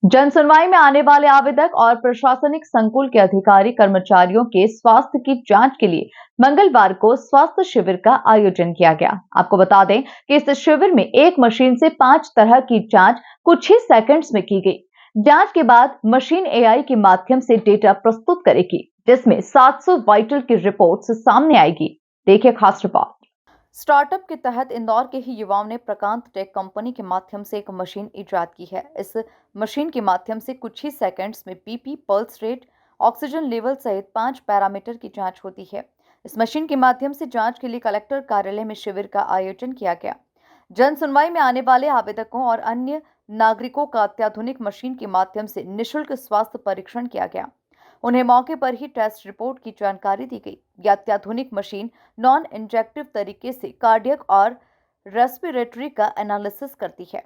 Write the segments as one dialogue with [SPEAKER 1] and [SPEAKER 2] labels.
[SPEAKER 1] जन सुनवाई में आने वाले आवेदक और प्रशासनिक संकुल के अधिकारी कर्मचारियों के स्वास्थ्य की जांच के लिए मंगलवार को स्वास्थ्य शिविर का आयोजन किया गया। आपको बता दें कि इस शिविर में एक मशीन से 5 तरह की जांच कुछ ही सेकंड्स में की गई। जांच के बाद मशीन एआई के माध्यम से डेटा प्रस्तुत करेगी, जिसमें 700 वाइटल की रिपोर्ट्स सामने आएगी। देखिए खास रिपोर्ट। स्टार्टअप के तहत इंदौर के ही युवाओं ने प्रकांत टेक कंपनी के माध्यम से एक मशीन इजाद की है। इस मशीन के माध्यम से कुछ ही सेकंड्स में BP, pulse rate, oxygen level सहित 5 पैरामीटर की जांच होती है। इस मशीन के माध्यम से जांच के लिए कलेक्टर कार्यालय में शिविर का आयोजन किया गया। जन सुनवाई में आने वाले आवेदकों और अन्य नागरिकों का अत्याधुनिक मशीन के माध्यम से निःशुल्क स्वास्थ्य परीक्षण किया गया। उन्हें मौके पर ही टेस्ट रिपोर्ट की जानकारी दी गई। यह अत्याधुनिक मशीन नॉन इंजेक्टिव तरीके से कार्डियक और रेस्पिरेटरी का एनालिसिस करती है।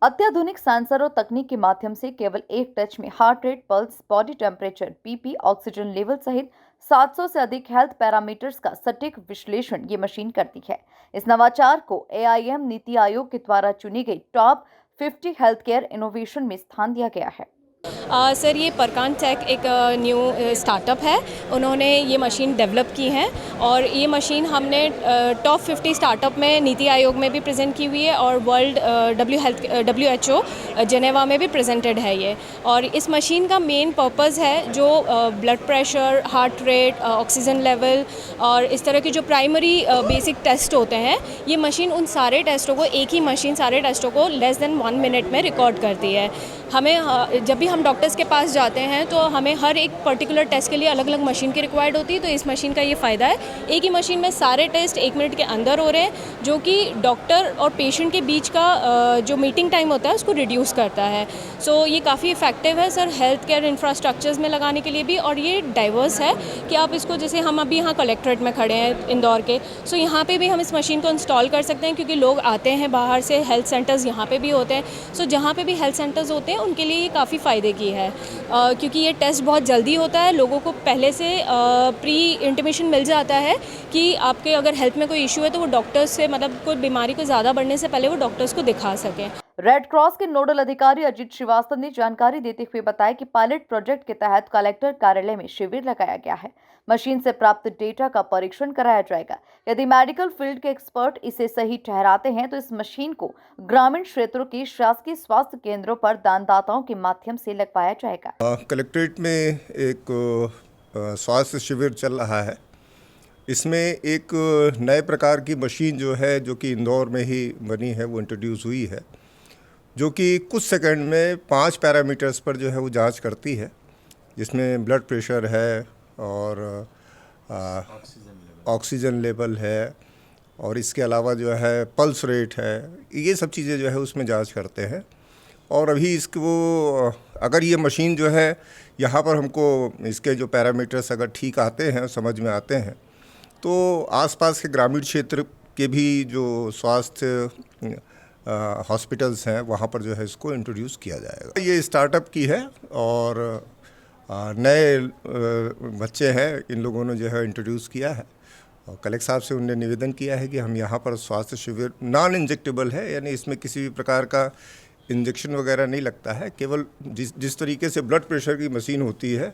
[SPEAKER 1] अत्याधुनिक सेंसर और तकनीक के माध्यम से केवल एक टच में heart rate, pulse, body temperature, BP, oxygen level सहित 700 से अधिक हेल्थ पैरामीटर्स का सटीक विश्लेषण ये मशीन करती है। इस नवाचार को एआईएम नीति आयोग के द्वारा चुनी गई टॉप 50 हेल्थ केयर इनोवेशन में स्थान दिया गया है।
[SPEAKER 2] सर ये परकांत टेक एक न्यू स्टार्टअप है। उन्होंने ये मशीन डेवलप की है और ये मशीन हमने टॉप 50 स्टार्टअप में नीति आयोग में भी प्रेजेंट की हुई है और वर्ल्ड WHO जेनेवा में भी प्रेजेंटेड है ये। और इस मशीन का मेन पर्पस है जो blood pressure, heart rate, oxygen level और इस तरह के जो प्राइमरी बेसिक टेस्ट होते हैं, ये मशीन उन सारे टेस्टों को, एक ही मशीन सारे टेस्टों को लेस देन 1 मिनट में रिकॉर्ड करती है। हमें जब भी हम डॉक्टर्स के पास जाते हैं तो हमें हर एक पर्टिकुलर टेस्ट के लिए अलग अलग मशीन की रिक्वायर्ड होती है। तो इस मशीन का ये फ़ायदा है, एक ही मशीन में सारे टेस्ट 1 मिनट के अंदर हो रहे हैं, जो कि डॉक्टर और पेशेंट के बीच का जो मीटिंग टाइम होता है उसको रिड्यूस करता है। सो ये काफ़ी इफेक्टिव है सर हेल्थ केयर इंफ्रास्ट्रक्चर्स में लगाने के लिए भी। और ये डाइवर्स है कि आप इसको, जैसे हम अभी यहाँ कलेक्ट्रेट में खड़े हैं इंदौर के, सो यहाँ पे भी हम इस मशीन को इंस्टॉल कर सकते हैं क्योंकि लोग आते हैं बाहर से, हेल्थ सेंटर्स यहाँ पे भी होते हैं। सो जहाँ पे भी हेल्थ सेंटर्स होते हैं उनके लिए ये काफ़ी फ़ायदे की है क्योंकि ये टेस्ट बहुत जल्दी होता है। लोगों को पहले से प्री इंटीमेशन मिल जाता है कि आपके अगर हेल्थ में कोई इशू है तो वो डॉक्टर्स से, मतलब कोई बीमारी को ज़्यादा बढ़ने से पहले वो डॉक्टर्स को दिखा सकें। रेड क्रॉस के नोडल अधिकारी अजीत श्रीवास्तव ने जानकारी देते हुए बताया कि पायलट प्रोजेक्ट के तहत कलेक्टर कार्यालय में शिविर लगाया गया है। मशीन से प्राप्त डेटा का परीक्षण कराया जाएगा। यदि मेडिकल फील्ड के एक्सपर्ट इसे सही ठहराते हैं तो इस मशीन को ग्रामीण क्षेत्रों के शासकीय स्वास्थ्य केंद्रों पर दानदाताओं के माध्यम से लगवाया जाएगा।
[SPEAKER 3] कलेक्ट्रेट में एक स्वास्थ्य शिविर चल रहा है। इसमें एक नए प्रकार की मशीन जो है, जो कि इंदौर में ही बनी है, वो इंट्रोड्यूस हुई है, जो कि कुछ सेकंड में 5 पैरामीटर्स पर जो है वो जांच करती है, जिसमें ब्लड प्रेशर है और ऑक्सीजन लेवल है और इसके अलावा जो है पल्स रेट है। ये सब चीज़ें जो है उसमें जांच करते हैं। और अभी इसको, अगर ये मशीन जो है यहाँ पर हमको इसके जो पैरामीटर्स अगर ठीक आते हैं, समझ में आते हैं, तो आसपास के ग्रामीण क्षेत्र के भी जो स्वास्थ्य हॉस्पिटल्स हैं वहाँ पर जो है इसको इंट्रोड्यूस किया जाएगा। ये स्टार्टअप की है और नए बच्चे हैं, इन लोगों ने जो है इंट्रोड्यूस किया है और कलेक्टर साहब से उन्होंने निवेदन किया है कि हम यहाँ पर स्वास्थ्य शिविर नॉन इंजेक्टेबल है, यानी इसमें किसी भी प्रकार का इंजेक्शन वगैरह नहीं लगता है। केवल जिस तरीके से ब्लड प्रेशर की मशीन होती है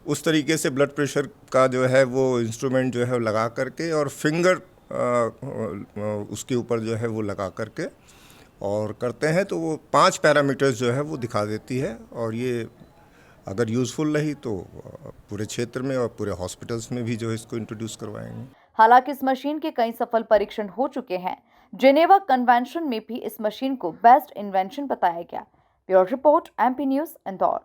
[SPEAKER 3] उस तरीके से ब्लड प्रेशर का जो है वो इंस्ट्रूमेंट जो है वो लगा करके और फिंगर उसके ऊपर जो है वो लगा करके और करते हैं, तो वो 5 पैरामीटर्स जो है वो दिखा देती है। और ये अगर यूज़फुल रही तो पूरे क्षेत्र में और पूरे हॉस्पिटल्स में भी जो है इसको इंट्रोड्यूस करवाएंगे।
[SPEAKER 1] हालांकि इस मशीन के कई सफल परीक्षण हो चुके हैं। जेनेवा कन्वेंशन में भी इस मशीन को बेस्ट इन्वेंशन बताया गया। Bureau report, MP news, Indore.